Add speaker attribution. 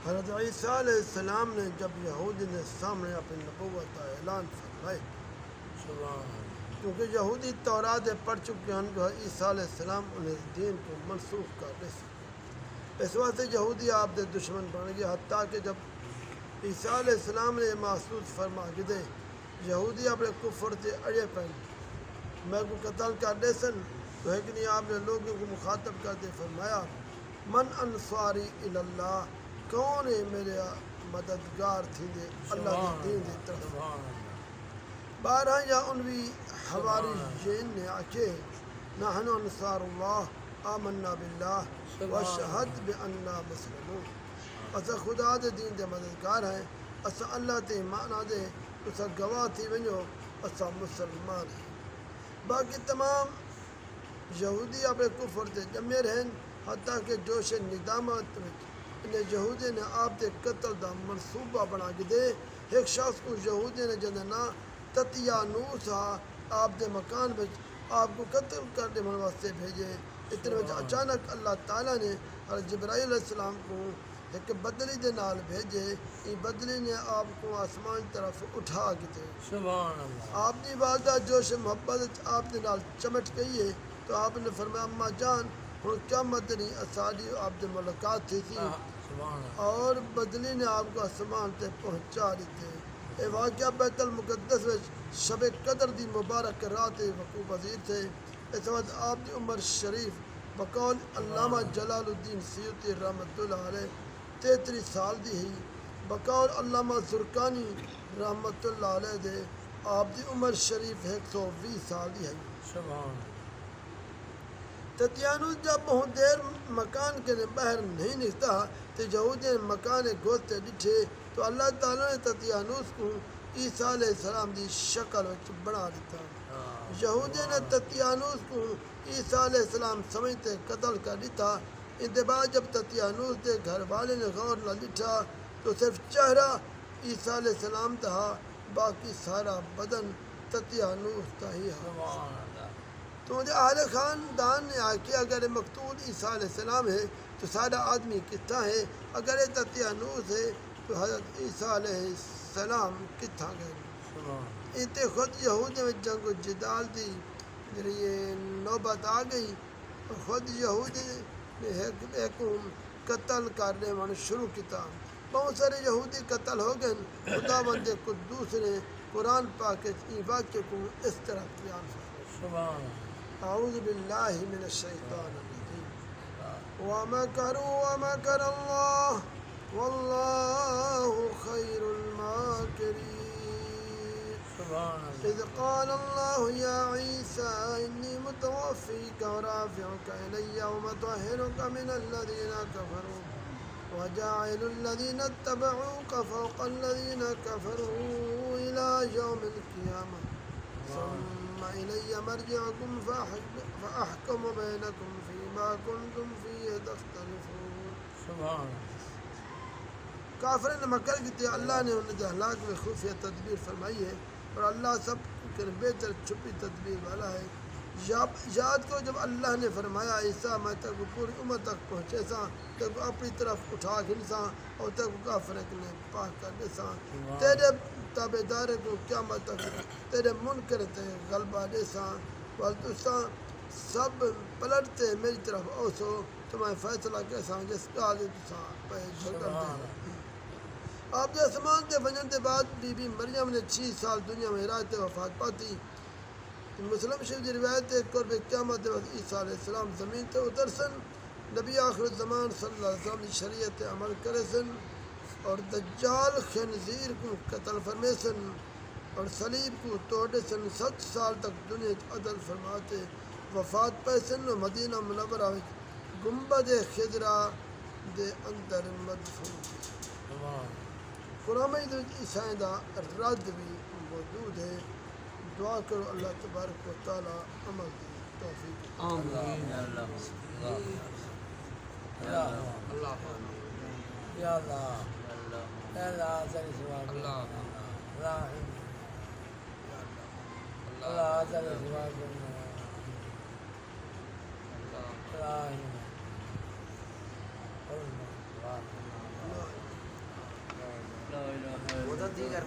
Speaker 1: حضرت عیسیٰ علیہ السلام نے جب یہودی نے سامنے اپنی نبوت کا اعلان فرمائے، کیونکہ یہودی تورات پڑھ چکے ہیں جو عیسیٰ علیہ السلام انہیں دین کو منسوخ کر دے سکے، اس واسطے یہودی آپ کے دشمن بن گئے، حتیٰ کہ جب عیسیٰ علیہ السلام نے یہ محسوس فرما دے یہودی اپنے کفر سے اڑے پہن میں کو قتل کر دے سن، تو ہے کہ نہیں آپ نے لوگوں کو مخاطب کرتے فرمایا من انصاری اللہ، کون ہے میرے مددگار تھی دے اللہ کے دین دی طرف۔ بارہ یا انوی حواری جین نے آکے نحن انصار اللہ آمنا باللہ وشہد بأننا مسلمون، اسا خدا دے دین دے مددگار ہیں، اسا اللہ تے ایمان دے، اسا گواہ تھی ونجو اسا مسلمان ہیں۔ باقی تمام یہودی اپنے کفر تے جمع رہن، حتیٰ کہ جوش ندامت انہیں یہودی نے آپ دے قتل دا منصوبہ بنا کے دے، ایک شخص کو یہودی نے جننا تطیانوس آپ دے مکان میں آپ کو قتل کرنے من واسطے بھیجے، اتنے میں اچانک اللہ تعالیٰ نے حضرت جبرائیل علیہ السلام کو ایک بدلی دے نال بھیجے، یہ بدلی نے آپ کو آسمان طرف اٹھا کے دے،
Speaker 2: سبحان اللہ،
Speaker 1: آپ دی والدہ جوش محبت آپ دے نال چمٹ گئی ہے، تو آپ نے فرمایا اماں جان ہن کیا مدنی اسالی آپ دے ملاقات تھی
Speaker 2: سبحان اللہ،
Speaker 1: اور بدلی نے آپ کو آسمان تے پہنچا دیتے۔ یہ واقعہ بیت المقدس میں شب قدر دی مبارک رات وقوع پذیر تھے، اس وقت آپ دی عمر شریف بقول علامہ جلال الدین سیوطی رحمۃ اللہ علیہ 33 سال دی ہی، بقول علامہ زرکانی رحمۃ اللہ علیہ دے آپ دی عمر شریف 120 سال دی ہے۔
Speaker 2: سبحان اللہ،
Speaker 1: تتیانوس جب بہت دیر مکان کے باہر نہیں نکتا تو یہودی نے مکان گوستے ڈٹھے تو اللہ تعالیٰ نے تتیانوس کو عیسیٰ علیہ السلام دی شکل وچ بنا دیتا، یہودی نے تتیانوس کو عیسیٰ علیہ السلام سمجھتے قتل کر دیتا۔ ان کے بعد جب تتیانوس دے گھر والے نے غور نہ لٹھا تو صرف چہرہ عیسیٰ علیہ السلام تھا، باقی سارا بدن تتیانوس کا ہی ہے۔
Speaker 2: سبحان اللہ،
Speaker 1: تو مجھے اہل خاندان نے آکے اگر یہ مقتول عیسیٰ علیہ السلام ہے تو سارا آدمی کتنا ہے، اگر یہ تتیانوس ہے تو حضرت عیسیٰ علیہ السلام کتنا گئے۔
Speaker 2: سبحان
Speaker 1: انتے خود یہودی میں جنگ و جدال دی یہ نوبت آ گئی، خود یہودی نے ایک کو قتل کرنے والا شروع کیا، بہت سارے یہودی قتل ہو گئے۔ خدا بند قدوس نے قرآن پاک کے واقعے کو اس طرح بیان فرمایا،
Speaker 2: سبحان اللہ،
Speaker 1: اعوذ باللہ من الشیطان الرجیم وَمَكَرُوا وَمَكَرَ اللَّهُ وَاللَّهُ خَيْرُ الْمَاكِرِينَ
Speaker 2: سبحان اللہ،
Speaker 1: إذ قال الله يا عيسى إني متوفيك ورافعك إلي ومطهرك من الذين كفروا وجاعل الذين اتبعوك فوق الذين كفروا إلى يوم القيامة ثم إلي مرجعكم فأحكم بينكم فيما كنتم فيه تختلفون۔
Speaker 2: سبحان اللہ،
Speaker 1: کافر نے مکر کی تھی، اللہ نے انہیں ہلاک میں خفیہ تدبیر فرمائی ہے، اور اللہ سب کے بہتر چھپی تدبیر والا ہے۔ یاد کرو جب اللہ نے فرمایا عیسیٰ میں تک پوری عمر تک پہنچے سا، تک اپنی طرف اٹھا گھنسا اور تک کافر نے پاک کر دے سا، تیرے تابع دار کو قیامت تک تیرے منکر تے غلبہ دے سا، والتسا سب پلٹتے میری طرف اوسو، تمہیں فیصلہ کیسا جس کا تسا پہ جھکر دے۔ آپ کے آسمان کے بننے کے بعد بی بی مریم نے 6 سال دنیا میں رات وفات پاتی۔ مسلم شریف کی روایت ہے قرب قیامت وقت عیسیٰ علیہ السلام زمین تے اتر سن، نبی آخر الزمان صلی اللہ علیہ وسلم کی شریعت عمل کرے سن، اور دجال خنزیر کو قتل فرمے سن اور صلیب کو توڑے سن، 7 سال تک دنیا عدل فرماتے وفات پہ سن، اور مدینہ منورہ میں گنبد خضرا دے اندر مدفون۔
Speaker 2: سبحان
Speaker 1: قرآن مجید عیسائی دا رد بھی موجود ہے، دعا کرو اللہ تبارک و تعالی عمل دی توفیق۔
Speaker 2: آمین، یا اللہ، یا اللہ، یا اللہ، یا اللہ، صلی اللہ، اللہ، اللہ، صلی اللہ، اللہ، لا الہ الا
Speaker 3: وہ تو دیگر